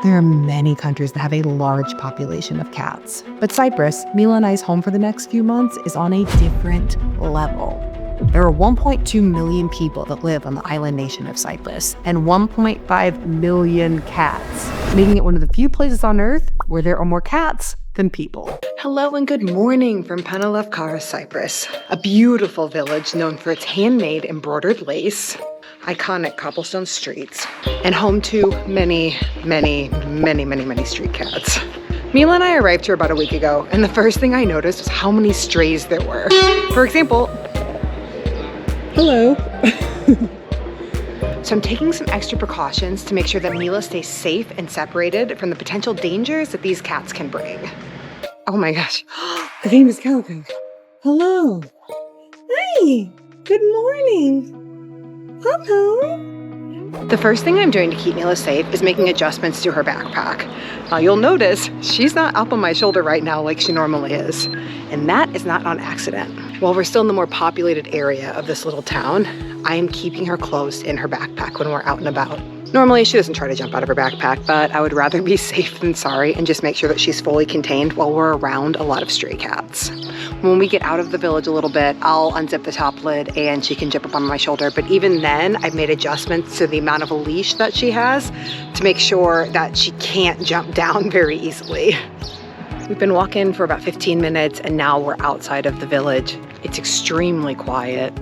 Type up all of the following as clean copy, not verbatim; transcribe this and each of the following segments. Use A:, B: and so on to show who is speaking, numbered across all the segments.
A: There are many countries that have a large population of cats. But Cyprus, Mila and I's home for the next few months, is on a different level. There are 1.2 million people that live on the island nation of Cyprus and 1.5 million cats, making it one of the few places on Earth where there are more cats than people. Hello and good morning from Panalevkara, Cyprus, a beautiful village known for its handmade embroidered lace, iconic cobblestone streets, and home to many street cats. Mila and I arrived here about a week ago, and the first thing I noticed was how many strays there were. For example, hello. So I'm taking some extra precautions to make sure that Mila stays safe and separated from the potential dangers that these cats can bring. Oh my gosh, the famous calico. Hello. Hi, good morning. Hello. The first thing I'm doing to keep Mila safe is making adjustments to her backpack. Now you'll notice she's not up on my shoulder right now like she normally is. And that is not on accident. While we're still in the more populated area of this little town, I am keeping her closed in her backpack when we're out and about. Normally she doesn't try to jump out of her backpack, but I would rather be safe than sorry and just make sure that she's fully contained while we're around a lot of stray cats. When we get out of the village a little bit, I'll unzip the top lid and she can jump up on my shoulder. But even then, I've made adjustments to the amount of a leash that she has to make sure that she can't jump down very easily. We've been walking for about 15 minutes and now we're outside of the village. It's extremely quiet.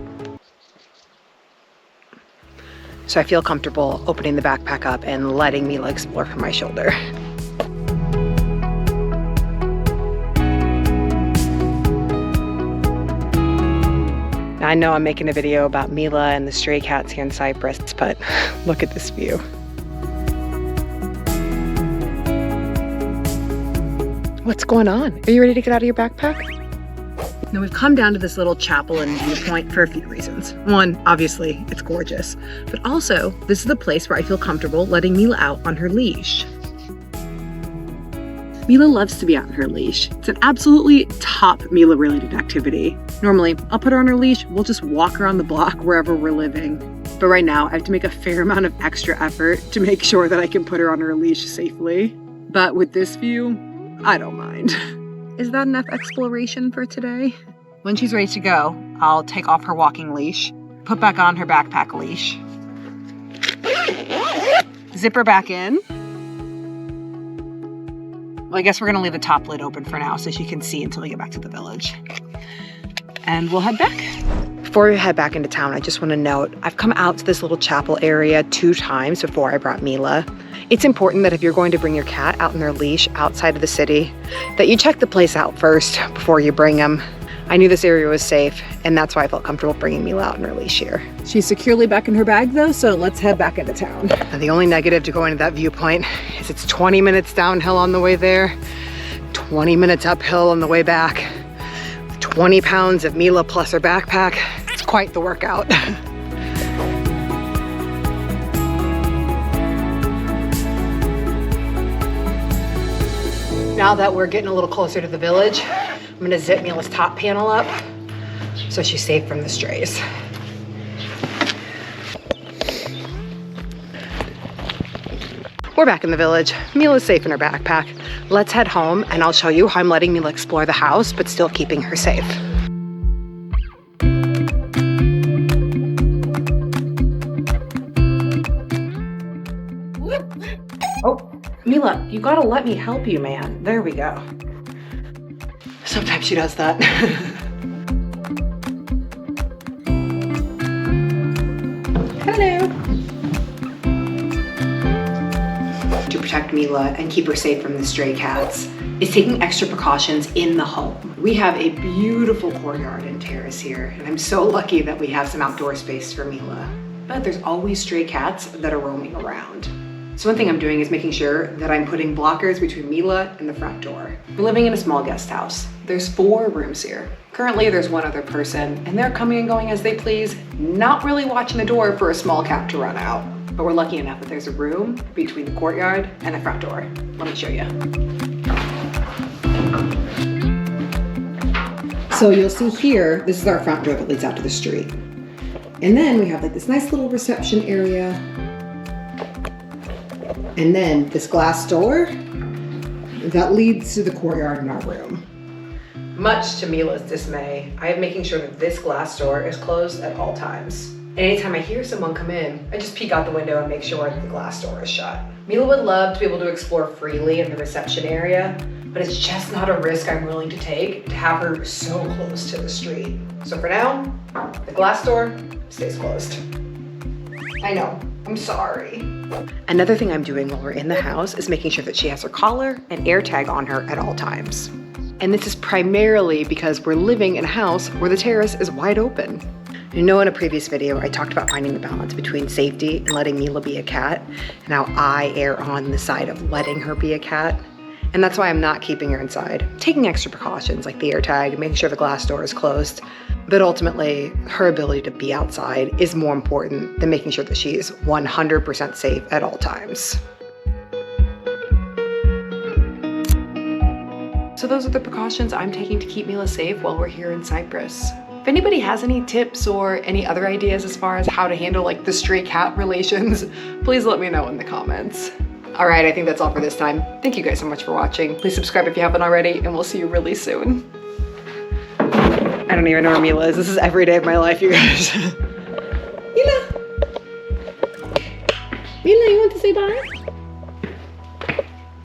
A: So I feel comfortable opening the backpack up and letting Mila explore from my shoulder. Now I know I'm making a video about Mila and the stray cats here in Cyprus, but look at this view. What's going on? Are you ready to get out of your backpack? Now we've come down to this little chapel and viewpoint for a few reasons. One, obviously, it's gorgeous, but also this is the place where I feel comfortable letting Mila out on her leash. Mila loves to be out on her leash. It's an absolutely top Mila-related activity. Normally, I'll put her on her leash, we'll just walk around the block wherever we're living. But right now, I have to make a fair amount of extra effort to make sure that I can put her on her leash safely. But with this view, I don't mind. Is that enough exploration for today? When she's ready to go, I'll take off her walking leash, put back on her backpack leash, zip her back in. Well, I guess we're gonna leave the top lid open for now so she can see until we get back to the village. And we'll head back. Before we head back into town, I just wanna note, I've come out to this little chapel area 2 times before I brought Mila. It's important that if you're going to bring your cat out on their leash outside of the city, that you check the place out first before you bring them. I knew this area was safe, and that's why I felt comfortable bringing Mila out on her leash here. She's securely back in her bag though, so let's head back into town. Now, the only negative to going to that viewpoint is it's 20 minutes downhill on the way there, 20 minutes uphill on the way back. 20 pounds of Mila plus her backpack. It's quite the workout. Now that we're getting a little closer to the village, I'm gonna zip Mila's top panel up so she's safe from the strays. We're back in the village. Mila's safe in her backpack. Let's head home and I'll show you how I'm letting Mila explore the house, but still keeping her safe. Oh, Mila, you gotta let me help you, man. There we go. Sometimes she does that. Hello. To protect Mila and keep her safe from the stray cats is taking extra precautions in the home. We have a beautiful courtyard and terrace here, and I'm so lucky that we have some outdoor space for Mila. But there's always stray cats that are roaming around. So one thing I'm doing is making sure that I'm putting blockers between Mila and the front door. We're living in a small guest house. There's 4 rooms here. Currently there's 1 other person and they're coming and going as they please, not really watching the door for a small cat to run out. But we're lucky enough that there's a room between the courtyard and the front door. Let me show you. So you'll see here, this is our front door that leads out to the street. And then we have like this nice little reception area And then this glass door that leads to the courtyard in our room. Much to Mila's dismay, I am making sure that this glass door is closed at all times. Anytime I hear someone come in, I just peek out the window and make sure that the glass door is shut. Mila would love to be able to explore freely in the reception area, but it's just not a risk I'm willing to take to have her so close to the street. So for now, the glass door stays closed. I know, I'm sorry. Another thing I'm doing while we're in the house is making sure that she has her collar and AirTag on her at all times. And this is primarily because we're living in a house where the terrace is wide open. You know, in a previous video, I talked about finding the balance between safety and letting Mila be a cat. Now I err on the side of letting her be a cat. And that's why I'm not keeping her inside. Taking extra precautions like the AirTag and making sure the glass door is closed. But ultimately, her ability to be outside is more important than making sure that she is 100% safe at all times. So those are the precautions I'm taking to keep Mila safe while we're here in Cyprus. If anybody has any tips or any other ideas as far as how to handle like the stray cat relations, please let me know in the comments. All right, I think that's all for this time. Thank you guys so much for watching. Please subscribe if you haven't already, and we'll see you really soon. I don't even know where Mila is. This is every day of my life, you guys. Mila! Mila, you want to say bye?